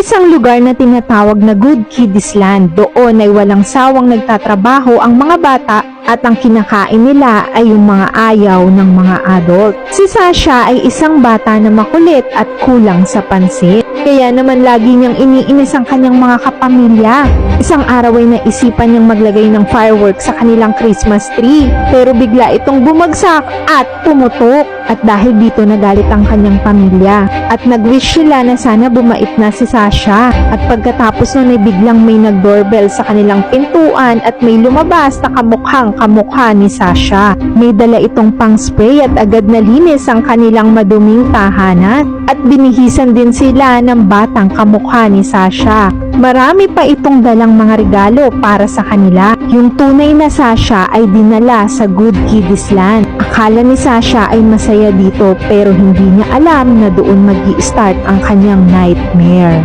isang lugar na tinatawag na Good Kiddies Land. Doon ay walang sawang nagtatrabaho ang mga bata at ang kinakain nila ay yung mga ayaw ng mga adult. Si Sasha ay isang bata na makulit at kulang sa pansin. Kaya naman lagi niyang iniinis ang kanyang mga kapamilya. Isang araw ay naisipan niyang maglagay ng fireworks sa kanilang Christmas tree. Pero bigla itong bumagsak at pumutok. At dahil dito nagalit ang kanyang pamilya. At nag-wish sila na sana bumait na si Sasha. At pagkatapos nun ay biglang may nag-doorbell sa kanilang pintuan at may lumabas na kamukhang-kamukha ni Sasha. May dala itong pang-spray at agad nalinis ang kanilang maduming tahanan. At binihisan din sila ng batang kamukha ni Sasha. Marami pa itong dalang mga regalo para sa kanila. Yung tunay na Sasha ay dinala sa Good Kiddies Land. Akala ni Sasha ay masaya dito pero hindi niya alam na doon mag-i-start ang kanyang nightmare.